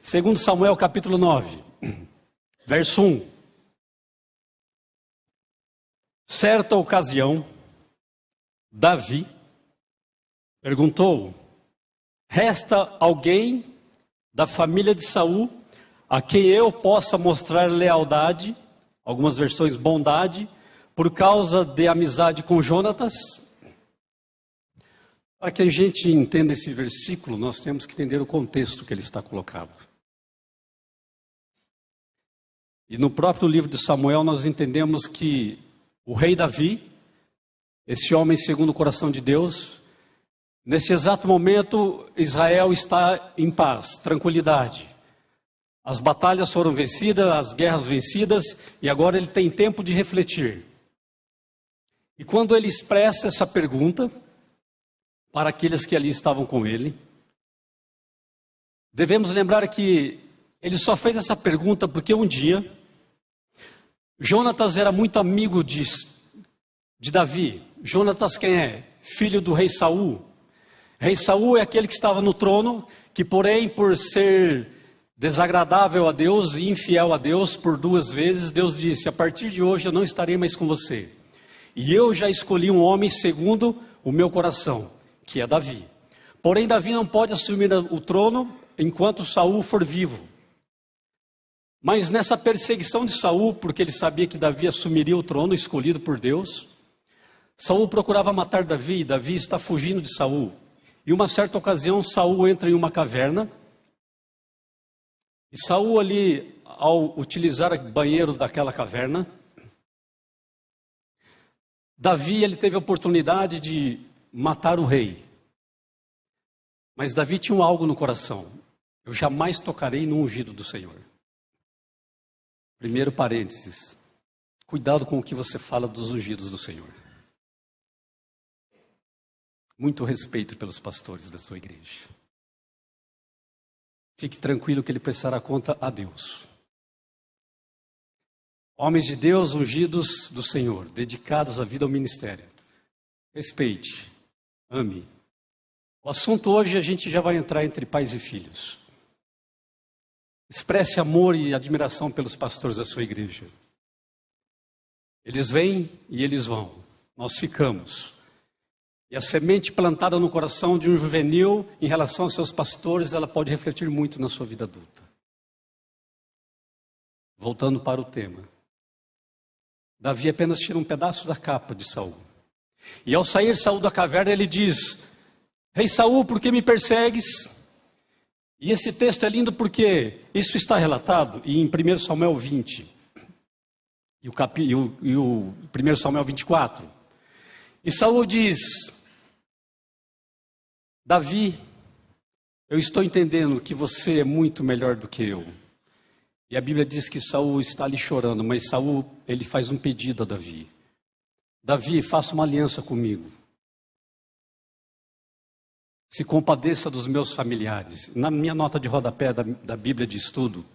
Segundo Samuel capítulo 9, verso 1. Certa ocasião, Davi perguntou: resta alguém da família de Saul a quem eu possa mostrar lealdade, algumas versões bondade, por causa de amizade com Jonatas? Para que a gente entenda esse versículo, nós temos que entender o contexto que ele está colocado. E no próprio livro de Samuel nós entendemos que o rei Davi, esse homem segundo o coração de Deus, nesse exato momento Israel está em paz, tranquilidade. As batalhas foram vencidas, as guerras vencidas, e agora ele tem tempo de refletir. E quando ele expressa essa pergunta para aqueles que ali estavam com ele, devemos lembrar que ele só fez essa pergunta porque um dia Jonatas era muito amigo de Davi. Jonatas quem é? Filho do rei Saul. Rei Saul é aquele que estava no trono, que porém por ser desagradável a Deus e infiel a Deus por 2 vezes, Deus disse: a partir de hoje eu não estarei mais com você. E eu já escolhi um homem segundo o meu coração, que é Davi. Porém Davi não pode assumir o trono enquanto Saul for vivo. Mas nessa perseguição de Saul, porque ele sabia que Davi assumiria o trono escolhido por Deus, Saul procurava matar Davi, e Davi está fugindo de Saul. E uma certa ocasião, Saul entra em uma caverna, e Saul ali, ao utilizar o banheiro daquela caverna, Davi ele teve a oportunidade de matar o rei. Mas Davi tinha algo no coração: eu jamais tocarei no ungido do Senhor. Primeiro parênteses, cuidado com o que você fala dos ungidos do Senhor. Muito respeito pelos pastores da sua igreja. Fique tranquilo que ele prestará conta a Deus. Homens de Deus, ungidos do Senhor, dedicados à vida ao ministério. Respeite, ame. O assunto hoje a gente já vai entrar entre pais e filhos. Expresse amor e admiração pelos pastores da sua igreja. Eles vêm e eles vão. Nós ficamos. E a semente plantada no coração de um juvenil em relação aos seus pastores, ela pode refletir muito na sua vida adulta. Voltando para o tema. Davi apenas tira um pedaço da capa de Saul. E ao sair Saul da caverna, ele diz: rei Saul, por que me persegues? E esse texto é lindo porque isso está relatado em 1 Samuel 20 e o 1 Samuel 24. E Saul diz: Davi, eu estou entendendo que você é muito melhor do que eu. E a Bíblia diz que Saul está ali chorando, mas Saul ele faz um pedido a Davi: Davi, faça uma aliança comigo. Se compadeça dos meus familiares. Na minha nota de rodapé da Bíblia de estudo,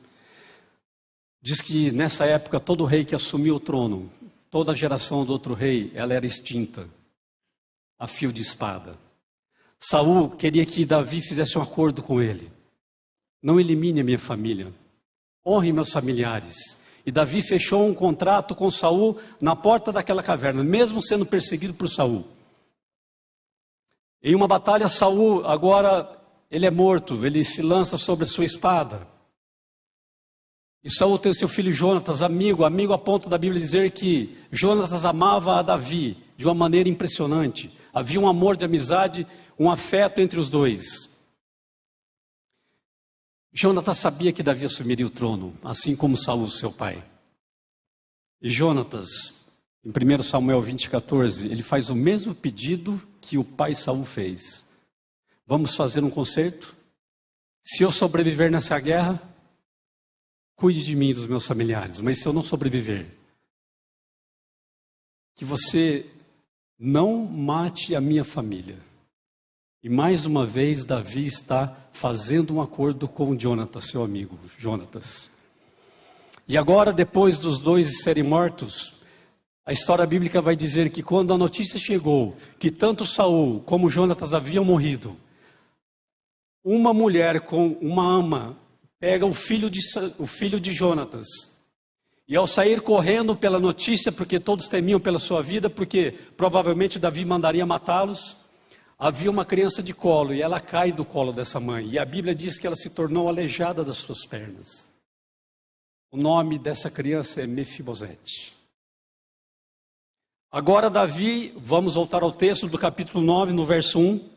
diz que nessa época todo rei que assumiu o trono, toda a geração do outro rei, ela era extinta, a fio de espada. Saul queria que Davi fizesse um acordo com ele: não elimine a minha família, honre meus familiares. E Davi fechou um contrato com Saul na porta daquela caverna, mesmo sendo perseguido por Saul. Em uma batalha, Saul, agora, ele é morto, ele se lança sobre a sua espada. E Saul tem o seu filho Jonatas, amigo a ponto da Bíblia dizer que Jonatas amava a Davi de uma maneira impressionante. Havia um amor de amizade, um afeto entre os dois. Jonatas sabia que Davi assumiria o trono, assim como Saul, seu pai. E Jonatas, em 1 Samuel 20:14, ele faz o mesmo pedido que o pai Saul fez: vamos fazer um concerto? Se eu sobreviver nessa guerra, cuide de mim e dos meus familiares. Mas se eu não sobreviver, que você não mate a minha família. E mais uma vez Davi está fazendo um acordo com Jonatas, seu amigo Jonatas. E agora, depois dos dois serem mortos, a história bíblica vai dizer que quando a notícia chegou que tanto Saul como Jonatas haviam morrido, uma mulher com uma ama pega o filho de Jonatas. E ao sair correndo pela notícia, porque todos temiam pela sua vida, porque provavelmente Davi mandaria matá-los, havia uma criança de colo e ela cai do colo dessa mãe. E a Bíblia diz que ela se tornou aleijada das suas pernas. O nome dessa criança é Mefibosete. Agora Davi, vamos voltar ao texto do capítulo 9, no verso 1.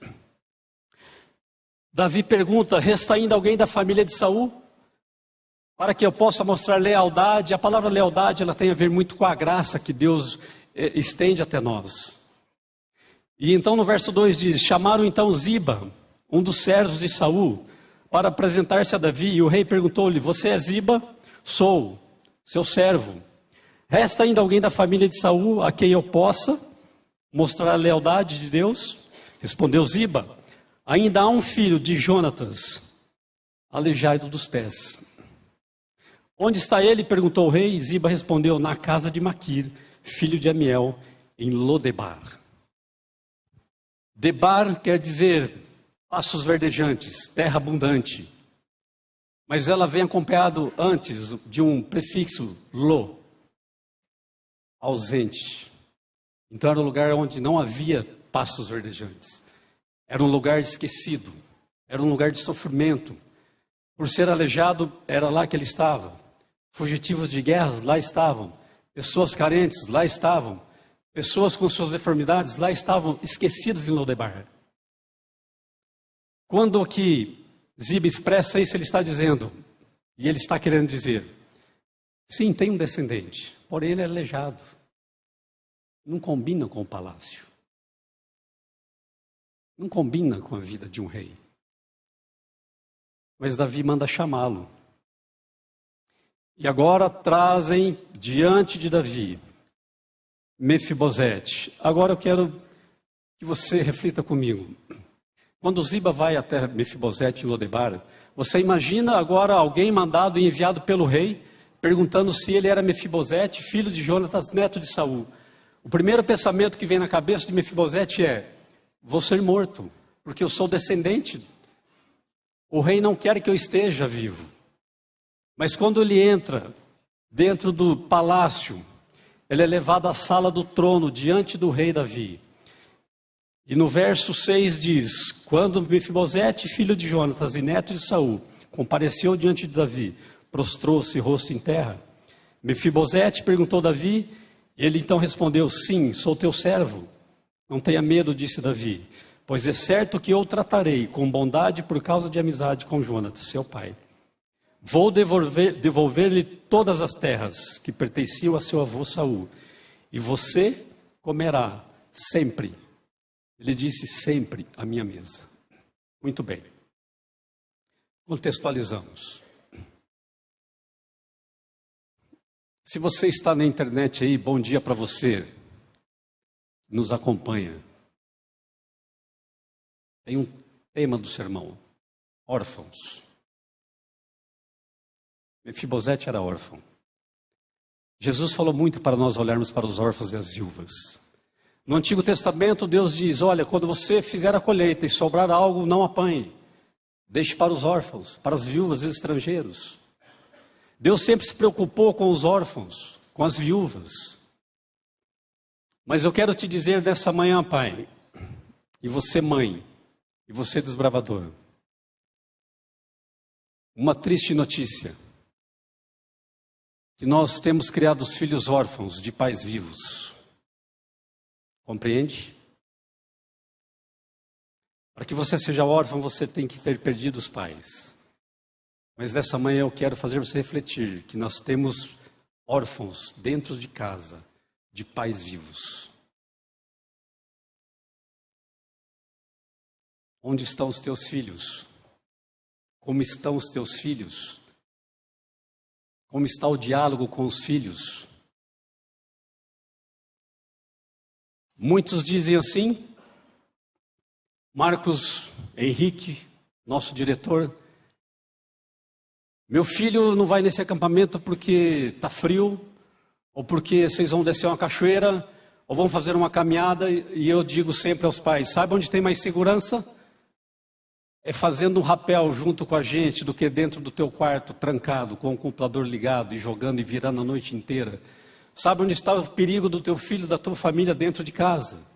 Davi pergunta: resta ainda alguém da família de Saul? Para que eu possa mostrar lealdade. A palavra lealdade, ela tem a ver muito com a graça que Deus estende até nós. E então no verso 2 diz: chamaram então Ziba, um dos servos de Saul, para apresentar-se a Davi. E o rei perguntou-lhe: você é Ziba? Sou, seu servo. Resta ainda alguém da família de Saul a quem eu possa mostrar a lealdade de Deus? Respondeu Ziba: ainda há um filho de Jonatas, aleijado dos pés. Onde está ele? Perguntou o rei. Ziba respondeu: na casa de Maquir, filho de Amiel, em Lodebar. Debar quer dizer pastos verdejantes, terra abundante. Mas ela vem acompanhado antes de um prefixo lo, ausente. Então era um lugar onde não havia pastos verdejantes. Era um lugar esquecido. Era um lugar de sofrimento. Por ser aleijado, era lá que ele estava. Fugitivos de guerras, lá estavam. Pessoas carentes, lá estavam. Pessoas com suas deformidades, lá estavam esquecidos em Lodebar. Quando aqui Ziba expressa isso, ele está dizendo, e ele está querendo dizer: sim, tem um descendente, porém ele é aleijado. Não combina com o palácio. Não combina com a vida de um rei. Mas Davi manda chamá-lo. E agora trazem diante de Davi Mefibosete. Agora eu quero que você reflita comigo. Quando Ziba vai até Mefibosete em Lodebar, você imagina agora alguém mandado e enviado pelo rei, perguntando se ele era Mefibosete, filho de Jonatas, neto de Saul. O primeiro pensamento que vem na cabeça de Mefibosete é: vou ser morto, porque eu sou descendente. O rei não quer que eu esteja vivo. Mas quando ele entra dentro do palácio, ele é levado à sala do trono, diante do rei Davi. E no verso 6 diz: quando Mefibosete, filho de Jonatas e neto de Saul, compareceu diante de Davi, prostrou-se rosto em terra. Mefibosete perguntou a Davi, ele então respondeu: sim, sou teu servo. Não tenha medo, disse Davi, pois é certo que eu tratarei com bondade por causa de amizade com Jonatas, seu pai. Vou devolver-lhe todas as terras que pertenciam a seu avô Saul, e você comerá sempre. Ele disse: sempre à minha mesa. Muito bem. Contextualizamos. Se você está na internet aí, bom dia para você. Nos acompanha. Tem um tema do sermão: órfãos. Mefibosete era órfão. Jesus falou muito para nós olharmos para os órfãos e as viúvas. No Antigo Testamento, Deus diz: olha, quando você fizer a colheita e sobrar algo, não apanhe. Deixe para os órfãos, para as viúvas e os estrangeiros. Deus sempre se preocupou com os órfãos, com as viúvas. Mas eu quero te dizer nessa manhã, pai, e você mãe, e você desbravador, uma triste notícia: que nós temos criado os filhos órfãos de pais vivos. Compreende? Para que você seja órfão, você tem que ter perdido os pais. Mas nessa manhã eu quero fazer você refletir que nós temos órfãos dentro de casa, de pais vivos. Onde estão os teus filhos? Como estão os teus filhos? Como está o diálogo com os filhos? Muitos dizem assim. Marcos Henrique, nosso diretor: meu filho não vai nesse acampamento porque está frio, ou porque vocês vão descer uma cachoeira, ou vão fazer uma caminhada. E eu digo sempre aos pais: sabe onde tem mais segurança? é fazendo um rapel junto com a gente do que dentro do teu quarto, trancado, com o computador ligado e jogando e virando a noite inteira. Sabe onde está o perigo do teu filho, da tua família dentro de casa?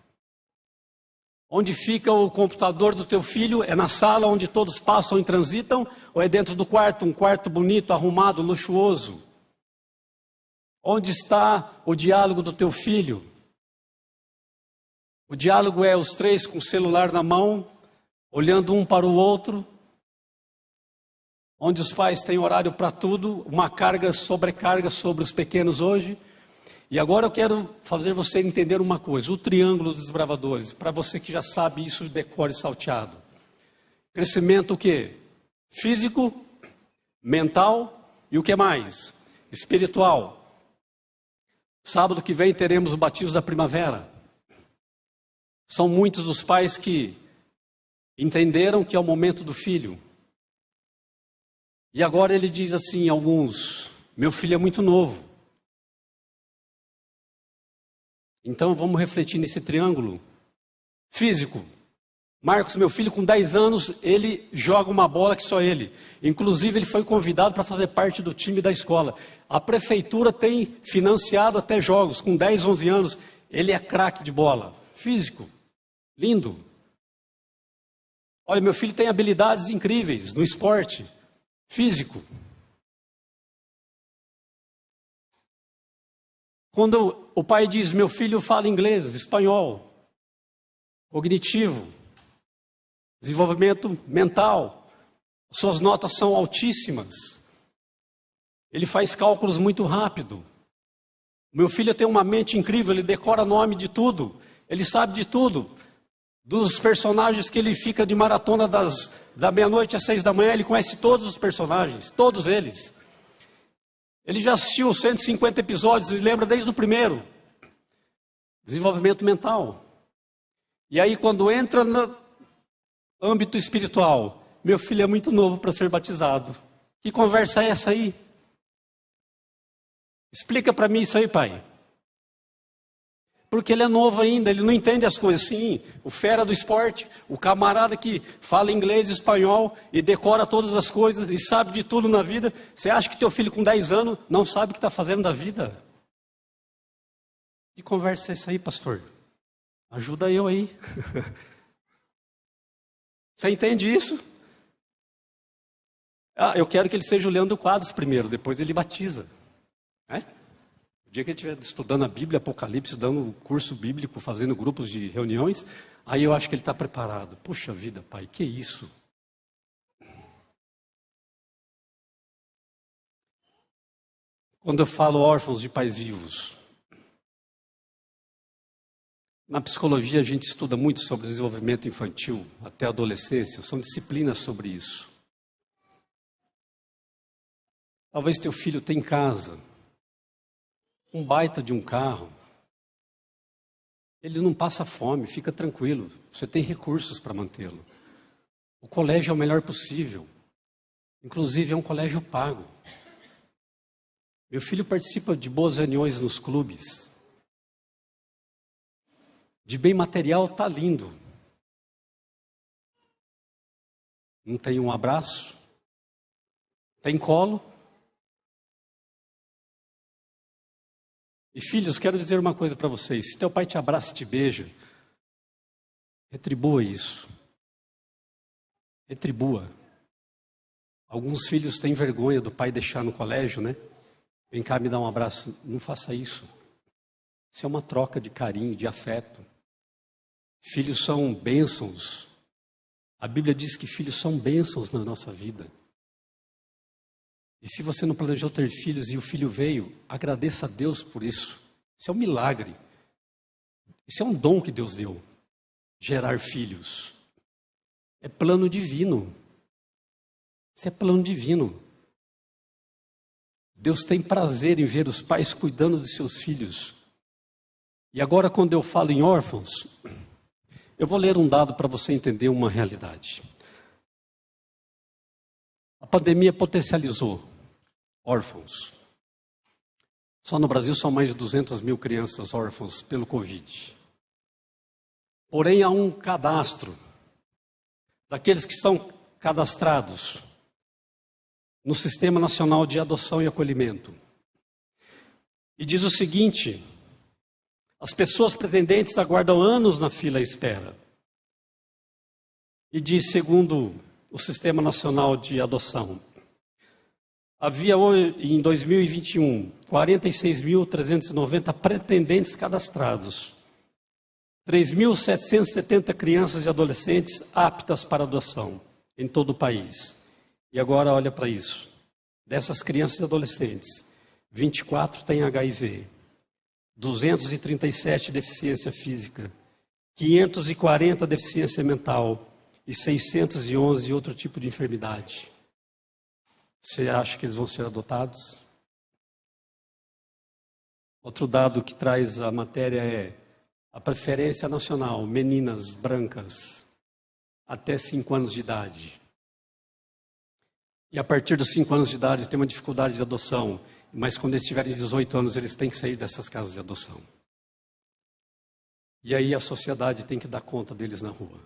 Onde fica o computador do teu filho? É na sala onde todos passam e transitam? Ou é dentro do quarto, um quarto bonito, arrumado, luxuoso? Onde está o diálogo do teu filho? O diálogo é os três com o celular na mão, olhando um para o outro, onde os pais têm horário para tudo, uma sobrecarga sobre os pequenos hoje. E agora eu quero fazer você entender uma coisa, o triângulo dos desbravadores, para você que já sabe isso de decore salteado. Crescimento o quê? Físico, mental e o que mais? Espiritual. Sábado que vem teremos o batismo da primavera. São muitos os pais que entenderam que é o momento do filho. E agora ele diz assim, alguns, meu filho é muito novo. Então vamos refletir nesse triângulo físico. Marcos, meu filho com 10 anos, ele joga uma bola que só ele. Inclusive ele foi convidado para fazer parte do time da escola. A prefeitura tem financiado até jogos, com 10, 11 anos, ele é craque de bola. Físico, lindo. Olha, meu filho tem habilidades incríveis no esporte, físico. Quando o pai diz, meu filho fala inglês, espanhol, cognitivo, desenvolvimento mental, suas notas são altíssimas, ele faz cálculos muito rápido. Meu filho tem uma mente incrível, ele decora nome de tudo, ele sabe de tudo. Dos personagens que ele fica de maratona da meia-noite às 6 da manhã, ele conhece todos os personagens, todos eles. Ele já assistiu 150 episódios e lembra desde o primeiro. Desenvolvimento mental. E aí quando entra no âmbito espiritual, meu filho é muito novo para ser batizado. Que conversa é essa aí? Explica para mim isso aí, pai. Porque ele é novo ainda, ele não entende as coisas. Sim, o fera do esporte, o camarada que fala inglês e espanhol e decora todas as coisas e sabe de tudo na vida. Você acha que teu filho com 10 anos não sabe o que está fazendo da vida? Que conversa é essa aí, pastor? Ajuda eu aí. Você entende isso? Ah, eu quero que ele seja o Leandro Quadros primeiro, depois ele batiza. O dia que ele estiver estudando a Bíblia, Apocalipse, dando curso bíblico, fazendo grupos de reuniões, aí eu acho que ele está preparado. Puxa vida, pai, que isso? Quando eu falo órfãos de pais vivos, na psicologia a gente estuda muito sobre desenvolvimento infantil até a adolescência, são disciplinas sobre isso. Talvez teu filho tenha em casa um baita de um carro, ele não passa fome, fica tranquilo, você tem recursos para mantê-lo. O colégio é o melhor possível, inclusive é um colégio pago. Meu filho participa de boas reuniões nos clubes. De bem material está lindo. Não tem um abraço, tem colo. E filhos, quero dizer uma coisa para vocês. Se teu pai te abraça e te beija, retribua isso. Retribua. Alguns filhos têm vergonha do pai deixar no colégio, né? Vem cá me dar um abraço. Não faça isso. Isso é uma troca de carinho, de afeto. Filhos são bênçãos. A Bíblia diz que filhos são bênçãos na nossa vida. E se você não planejou ter filhos e o filho veio, agradeça a Deus por isso. Isso é um milagre. Isso é um dom que Deus deu. Gerar filhos. É plano divino. Isso é plano divino. Deus tem prazer em ver os pais cuidando de seus filhos. E agora, quando eu falo em órfãos, eu vou ler um dado para você entender uma realidade. A pandemia potencializou órfãos. Só no Brasil são mais de 200 mil crianças órfãos pelo Covid. Porém, há um cadastro daqueles que estão cadastrados no Sistema Nacional de Adoção e Acolhimento. E diz o seguinte: as pessoas pretendentes aguardam anos na fila à espera. E diz, segundo o Sistema Nacional de Adoção, havia em 2021 46.390 pretendentes cadastrados, 3.770 crianças e adolescentes aptas para adoção em todo o país. E agora olha para isso. Dessas crianças e adolescentes, 24 têm HIV, 237 deficiência física, 540 deficiência mental e 611 outro tipo de enfermidade. Você acha que eles vão ser adotados? Outro dado que traz a matéria é a preferência nacional, meninas brancas até 5 anos de idade. E a partir dos 5 anos de idade tem uma dificuldade de adoção, mas quando eles tiverem 18 anos eles têm que sair dessas casas de adoção. E aí a sociedade tem que dar conta deles na rua.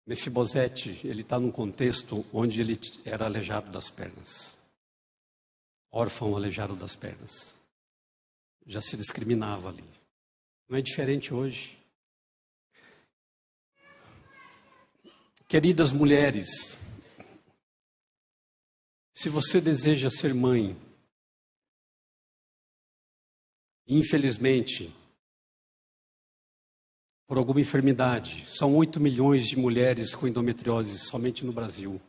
Mefibosete, ele está num contexto onde ele era aleijado das pernas. Órfão aleijado das pernas. Já se discriminava ali. Não é diferente hoje. Queridas mulheres, se você deseja ser mãe, infelizmente, por alguma enfermidade, são 8 milhões de mulheres com endometriose somente no Brasil.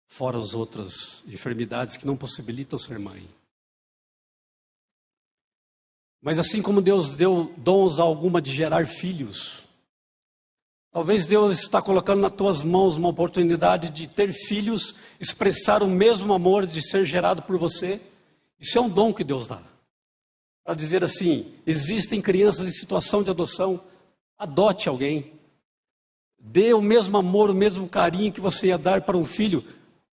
Fora as outras enfermidades que não possibilitam ser mãe. Mas assim como Deus deu dons a alguma de gerar filhos, talvez Deus está colocando nas tuas mãos uma oportunidade de ter filhos, expressar o mesmo amor de ser gerado por você. Isso é um dom que Deus dá. Para dizer assim, existem crianças em situação de adoção, adote alguém. Dê o mesmo amor, o mesmo carinho que você ia dar para um filho.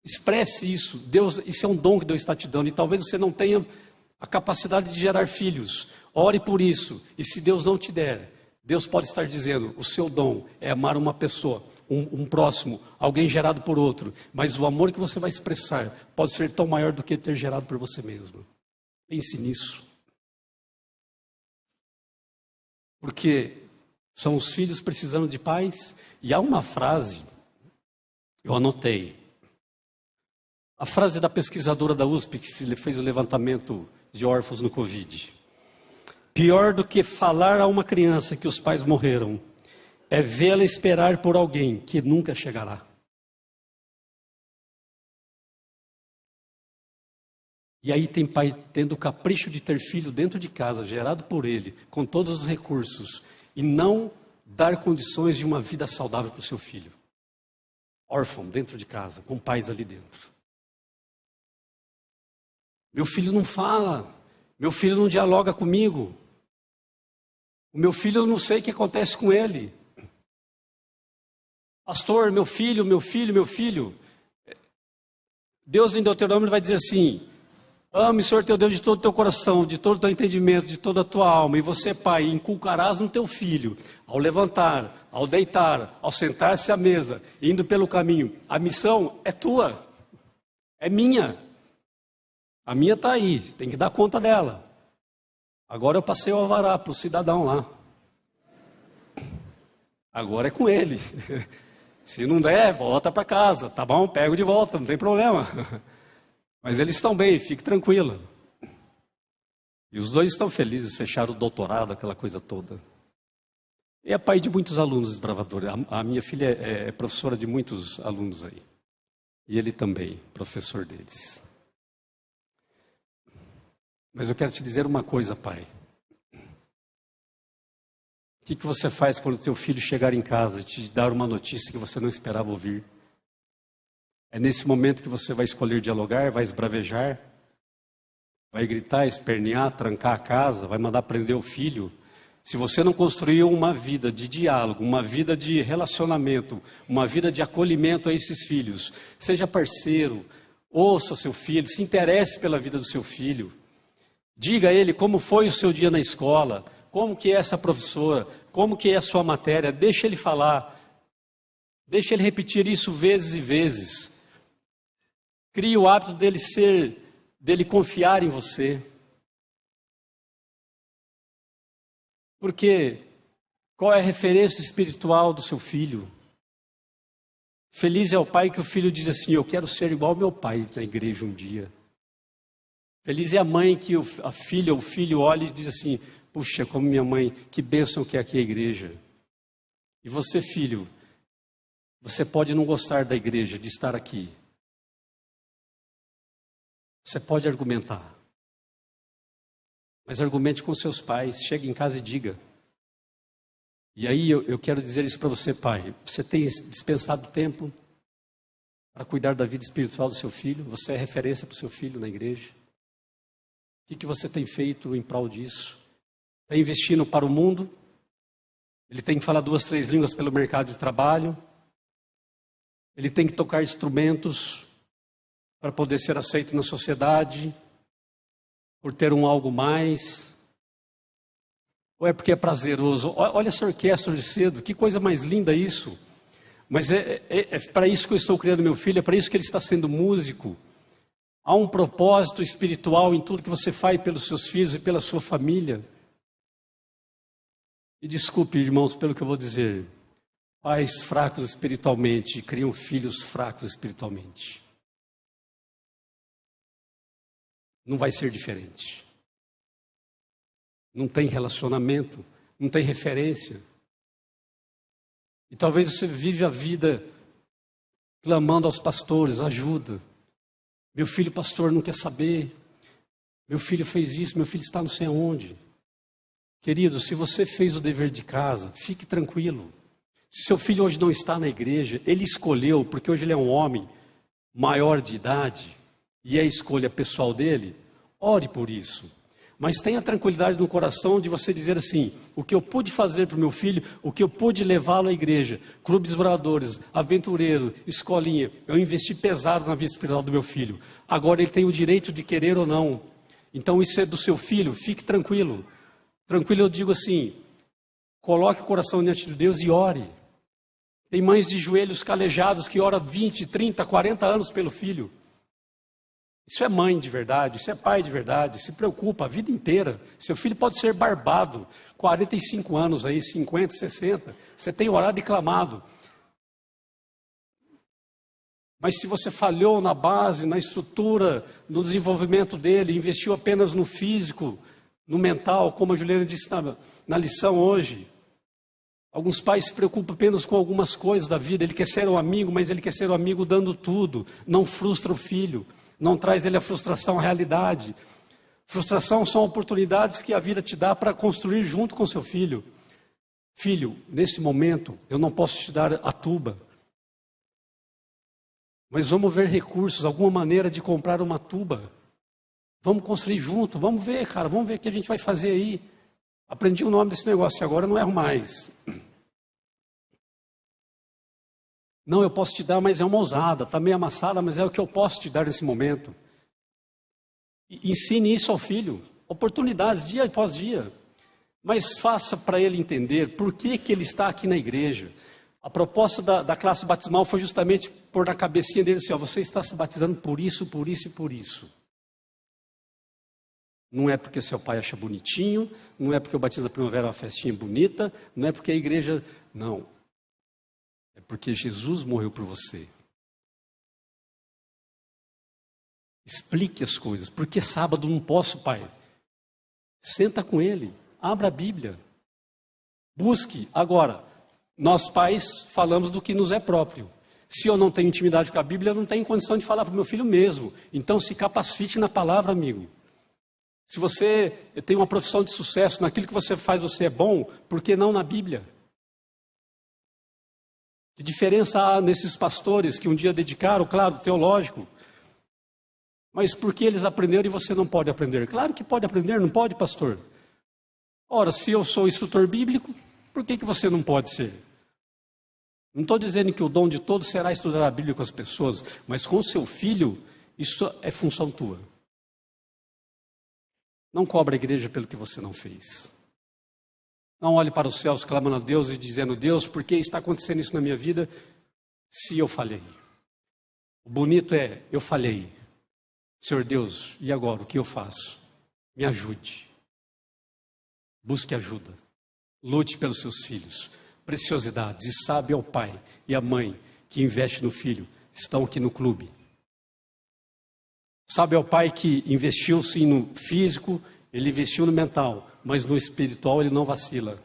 Expresse isso. Deus, isso é um dom que Deus está te dando. E talvez você não tenha a capacidade de gerar filhos. Ore por isso. E se Deus não te der, Deus pode estar dizendo, o seu dom é amar uma pessoa, um próximo, alguém gerado por outro. Mas o amor que você vai expressar pode ser tão maior do que ter gerado por você mesmo. Pense nisso. Porque são os filhos precisando de pais. E há uma frase, eu anotei. A frase da pesquisadora da USP que fez o levantamento de órfãos no Covid. Pior do que falar a uma criança que os pais morreram, é vê-la esperar por alguém que nunca chegará. E aí tem pai tendo o capricho de ter filho dentro de casa, gerado por ele, com todos os recursos, e não dar condições de uma vida saudável para o seu filho. Órfão, dentro de casa, com pais ali dentro. Meu filho não fala, meu filho não dialoga comigo. O meu filho, eu não sei o que acontece com ele. Pastor, meu filho. Deus em Deuteronômio vai dizer assim, ame o Senhor teu Deus de todo o teu coração, de todo o teu entendimento, de toda a tua alma. E você, pai, inculcarás no teu filho, ao levantar, ao deitar, ao sentar-se à mesa, indo pelo caminho. A missão é tua, é minha. A minha está aí, tem que dar conta dela. Agora eu passei o alvará para o cidadão lá. Agora é com ele. Se não der, volta para casa. Tá bom, pego de volta, não tem problema. Mas eles estão bem, fique tranquila. E os dois estão felizes, fecharam o doutorado, aquela coisa toda. E é pai de muitos alunos desbravadores. A minha filha é professora de muitos alunos aí. E ele também, professor deles. Mas eu quero te dizer uma coisa, pai. O que você faz quando teu filho chegar em casa e te dar uma notícia que você não esperava ouvir? É nesse momento que você vai escolher dialogar, vai esbravejar, vai gritar, espernear, trancar a casa, vai mandar prender o filho. Se você não construiu uma vida de diálogo, uma vida de relacionamento, uma vida de acolhimento a esses filhos, seja parceiro, ouça seu filho, se interesse pela vida do seu filho. Diga a ele como foi o seu dia na escola, como que é essa professora, como que é a sua matéria, deixa ele falar, deixa ele repetir isso vezes e vezes. Crie o hábito dele confiar em você. Porque qual é a referência espiritual do seu filho? Feliz é o pai que o filho diz assim, eu quero ser igual ao meu pai na igreja um dia. Feliz é a mãe que a filha ou o filho olha e diz assim, puxa, como minha mãe, que bênção que é aqui a igreja. E você, filho, você pode não gostar da igreja, de estar aqui. Você pode argumentar. Mas argumente com seus pais, chegue em casa e diga. E aí eu quero dizer isso para você, pai. Você tem dispensado tempo para cuidar da vida espiritual do seu filho? Você é referência para o seu filho na igreja? O que você tem feito em prol disso? Está investindo para o mundo? Ele tem que falar 2, 3 línguas pelo mercado de trabalho? Ele tem que tocar instrumentos para poder ser aceito na sociedade? Por ter um algo mais? Ou é porque é prazeroso? Olha essa orquestra de cedo, que coisa mais linda isso. Mas é para isso que eu estou criando meu filho, é para isso que ele está sendo músico. Há um propósito espiritual em tudo que você faz pelos seus filhos e pela sua família. E desculpe, irmãos, pelo que eu vou dizer. Pais fracos espiritualmente criam filhos fracos espiritualmente. Não vai ser diferente. Não tem relacionamento, não tem referência. E talvez você vive a vida clamando aos pastores, ajuda. Meu filho pastor não quer saber. Meu filho fez isso, meu filho está não sei aonde. Querido, se você fez o dever de casa, fique tranquilo. Se seu filho hoje não está na igreja, ele escolheu, porque hoje ele é um homem maior de idade, e é a escolha pessoal dele, ore por isso. Mas tenha tranquilidade no coração de você dizer assim, o que eu pude fazer para o meu filho, o que eu pude levá-lo à igreja, clube dos moradores, aventureiro, escolinha, eu investi pesado na vida espiritual do meu filho. Agora ele tem o direito de querer ou não. Então isso é do seu filho, fique tranquilo. Tranquilo eu digo assim, coloque o coração diante de Deus e ore. Tem mães de joelhos calejados que oram 20, 30, 40 anos pelo filho. Isso é mãe de verdade, isso é pai de verdade, se preocupa a vida inteira. Seu filho pode ser barbado, 45 anos aí, 50, 60. Você tem orado e clamado. Mas se você falhou na base, na estrutura, no desenvolvimento dele, investiu apenas no físico, no mental, como a Juliana disse na lição hoje. Alguns pais se preocupam apenas com algumas coisas da vida. Ele quer ser um amigo, mas ele quer ser um amigo dando tudo. Não frustra o filho. Não traz ele a frustração à realidade. Frustração são oportunidades que a vida te dá para construir junto com seu filho. Filho, nesse momento, eu não posso te dar a tuba. Mas vamos ver recursos, alguma maneira de comprar uma tuba. Vamos construir junto, vamos ver, cara, vamos ver o que a gente vai fazer aí. Aprendi o nome desse negócio e agora não erro mais. Não, eu posso te dar, mas é uma ousada, está meio amassada, mas é o que eu posso te dar nesse momento. Ensine isso ao filho, oportunidades dia após dia. Mas faça para ele entender por que ele está aqui na igreja. A proposta da classe batismal foi justamente pôr na cabecinha dele assim, ó, você está se batizando por isso, por isso e por isso. Não é porque seu pai acha bonitinho, não é porque o batismo da primavera é uma festinha bonita, não é porque a igreja... Não. É porque Jesus morreu por você. Explique as coisas. Por que sábado não posso, pai? Senta com ele, abra a Bíblia. Busque. Agora, nós pais falamos do que nos é próprio. Se eu não tenho intimidade com a Bíblia, eu não tenho condição de falar para o meu filho mesmo. Então se capacite na palavra, amigo. Se você tem uma profissão de sucesso, naquilo que você faz você é bom, por que não na Bíblia? Que diferença há nesses pastores que um dia dedicaram, claro, teológico. Mas por que eles aprenderam e você não pode aprender? Claro que pode aprender, não pode, pastor? Ora, se eu sou instrutor bíblico, por que você não pode ser? Não estou dizendo que o dom de todos será estudar a Bíblia com as pessoas, mas com o seu filho, isso é função tua. Não cobra a igreja pelo que você não fez. Não olhe para os céus clamando a Deus e dizendo: Deus, por que está acontecendo isso na minha vida se eu falhei? O bonito é: eu falhei. Senhor Deus, e agora o que eu faço? Me ajude. Busque ajuda. Lute pelos seus filhos. Preciosidades. E sabe ao pai e à mãe que investe no filho. Estão aqui no clube. Sabe ao pai que investiu sim no físico, ele investiu no mental, mas no espiritual ele não vacila.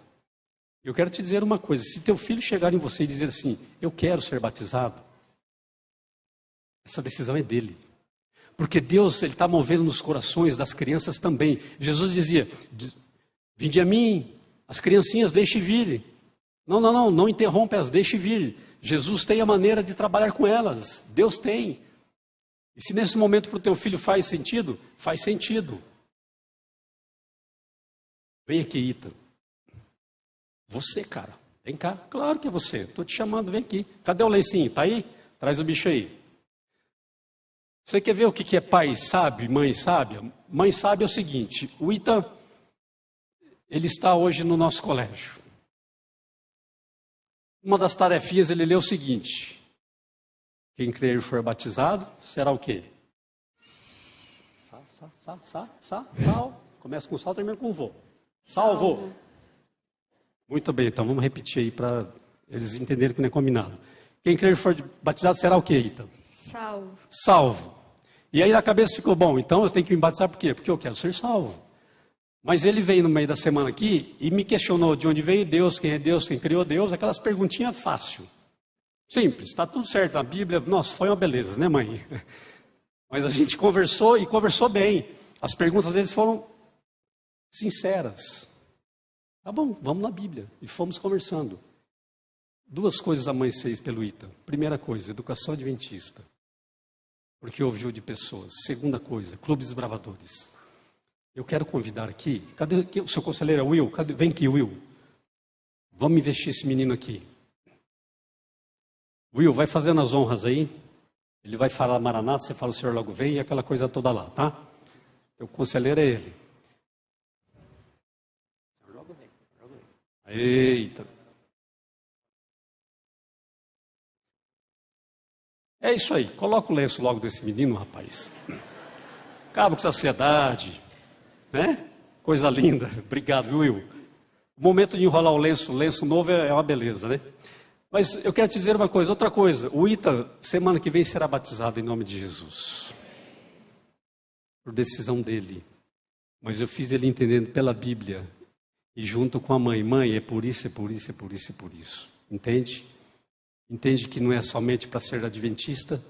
Eu quero te dizer uma coisa: se teu filho chegar em você e dizer assim: eu quero ser batizado, essa decisão é dele. Porque Deus, ele está movendo nos corações das crianças também. Jesus dizia: vinde a mim, as criancinhas, deixe vir. Não interrompa-as, deixe vir. Jesus tem a maneira de trabalhar com elas. Deus tem. E se nesse momento para o teu filho faz sentido, faz sentido. Vem aqui, Ita. Você, cara, vem cá. Claro que é você. Estou te chamando, vem aqui. Cadê o lencinho? Está aí? Traz o bicho aí. Você quer ver o que é pai sábio, mãe sábia? Mãe sábia é o seguinte: o Ita, ele está hoje no nosso colégio. Uma das tarefinhas ele lê o seguinte: quem crer e for batizado, será o quê? Sal. Começa com sal, termina com vô. Salvo. Muito bem, então vamos repetir aí para eles entenderem que não é combinado. Quem crer e for batizado será o quê, Ita? Salvo. E aí na cabeça ficou: bom, então eu tenho que me batizar por quê? Porque eu quero ser salvo. Mas ele veio no meio da semana aqui e me questionou de onde veio Deus, quem é Deus, quem criou Deus, aquelas perguntinhas fácil. Simples, está tudo certo na Bíblia. Nossa, foi uma beleza, né, mãe? Mas a gente conversou e conversou bem. As perguntas deles foram sinceras. Tá bom, vamos na Bíblia. E fomos conversando. Duas coisas a mãe fez pelo Ita. Primeira coisa, educação adventista. Porque ouviu de pessoas. Segunda coisa, clube dos bravadores. Eu quero convidar aqui. Cadê o seu conselheiro? Will? Vem aqui, Will. Vamos investir esse menino aqui. Will, vai fazendo as honras aí. Ele vai falar Maranata, você fala o Senhor logo vem e aquela coisa toda lá, tá? O conselheiro é ele. O Senhor logo vem. Eita. É isso aí, coloca o lenço logo desse menino, rapaz. Acaba com essa ansiedade, né? Coisa linda. Obrigado, Will. O momento de enrolar o lenço novo é uma beleza, né? Mas eu quero te dizer uma coisa, outra coisa. O Ita, semana que vem, será batizado em nome de Jesus. Por decisão dele. Mas eu fiz ele entendendo pela Bíblia. E junto com a mãe. Mãe, é por isso, é por isso, é por isso, é por isso. Entende? Entende que não é somente para ser adventista.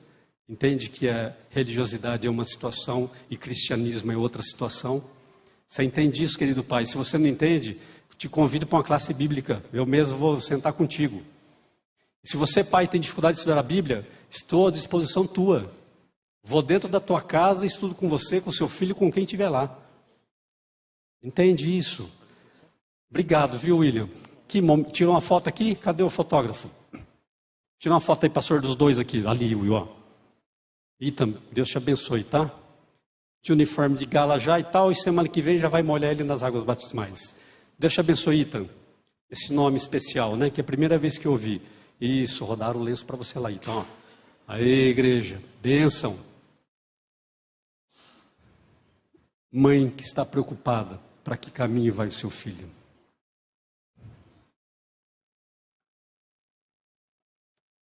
Entende que a religiosidade é uma situação e cristianismo é outra situação. Você entende isso, querido pai? Se você não entende, te convido para uma classe bíblica. Eu mesmo vou sentar contigo. Se você, pai, tem dificuldade de estudar a Bíblia, estou à disposição tua. Vou dentro da tua casa e estudo com você, com seu filho, com quem estiver lá. Entende isso? Obrigado, viu, William? Tirou uma foto aqui? Cadê o fotógrafo? Tira uma foto aí, pastor, dos dois aqui. Ali, Will, ó. Ethan, Deus te abençoe, tá? De uniforme de gala já e tal, e semana que vem já vai molhar ele nas águas batismais. Deus te abençoe, Ethan. Esse nome especial, né? Que é a primeira vez que eu ouvi. Isso, rodaram o lenço para você lá, então, ó. Aê, igreja, bênção. Mãe que está preocupada, para que caminho vai o seu filho?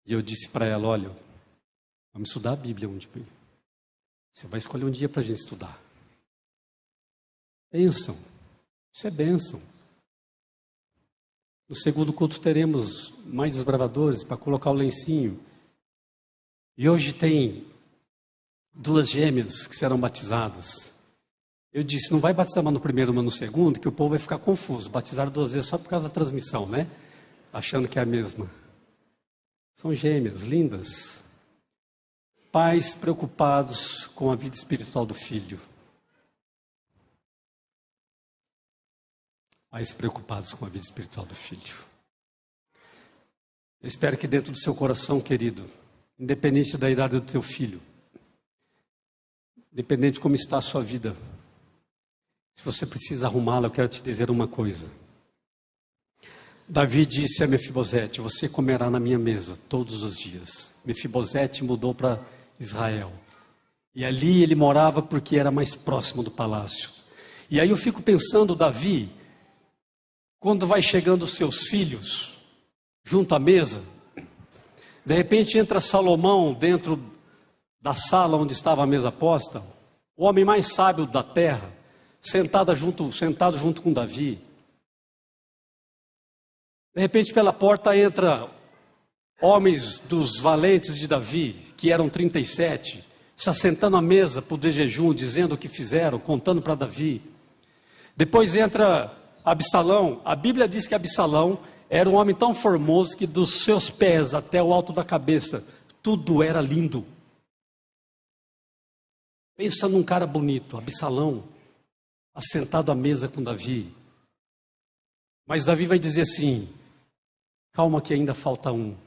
E eu disse para ela: olha, vamos estudar a Bíblia onde você vai escolher um dia para a gente estudar. Bênção, isso é bênção. No segundo culto teremos mais desbravadores para colocar o lencinho. E hoje tem 2 gêmeas que serão batizadas. Eu disse: não vai batizar uma no primeiro, uma no segundo, que o povo vai ficar confuso. Batizaram 2 vezes só por causa da transmissão, né? Achando que é a mesma. São gêmeas, lindas. Pais preocupados com a vida espiritual do filho. Pais preocupados com a vida espiritual do filho. Eu espero que dentro do seu coração, querido, independente da idade do teu filho, independente de como está a sua vida, se você precisa arrumá-la, eu quero te dizer uma coisa. Davi disse a Mefibosete: você comerá na minha mesa todos os dias. Mefibosete mudou para Israel. E ali ele morava porque era mais próximo do palácio. E aí eu fico pensando, Davi, quando vai chegando os seus filhos junto à mesa, de repente entra Salomão dentro da sala onde estava a mesa posta, o homem mais sábio da terra, sentado junto com Davi. De repente pela porta entra homens dos valentes de Davi, que eram 37, se assentando à mesa para o de jejum, dizendo o que fizeram, contando para Davi. Depois entra Absalão. A Bíblia diz que Absalão era um homem tão formoso que dos seus pés até o alto da cabeça, tudo era lindo. Pensa num cara bonito, Absalão, assentado à mesa com Davi. Mas Davi vai dizer assim: calma que ainda falta um.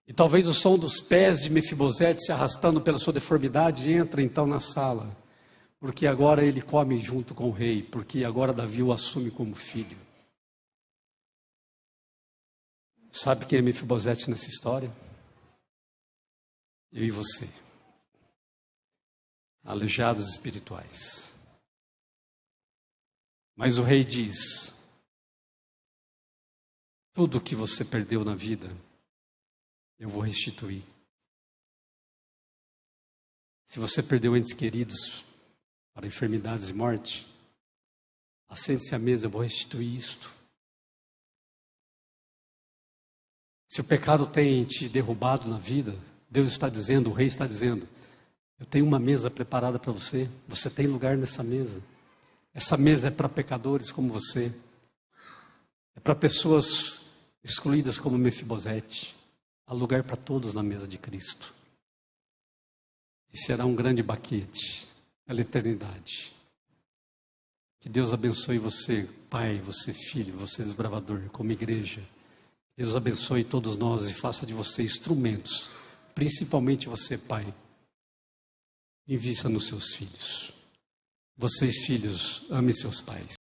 E talvez o som dos pés de Mefibosete se arrastando pela sua deformidade entra então na sala. Porque agora ele come junto com o rei, porque agora Davi o assume como filho. Sabe quem é Mefibosete nessa história? Eu e você. Aleijados espirituais. Mas o rei diz: tudo que você perdeu na vida, eu vou restituir. Se você perdeu entes queridos para enfermidades e morte, assente-se à mesa, eu vou restituir isto. Se o pecado tem te derrubado na vida, Deus está dizendo, o rei está dizendo: eu tenho uma mesa preparada para você, você tem lugar nessa mesa. Essa mesa é para pecadores como você, é para pessoas excluídas como Mefibosete. Há lugar para todos na mesa de Cristo. E será um grande banquete pela eternidade. Que Deus abençoe você, pai, você filho, você desbravador, como igreja. Deus abençoe todos nós e faça de você instrumentos, principalmente você, pai. Invista nos seus filhos. Vocês, filhos, amem seus pais.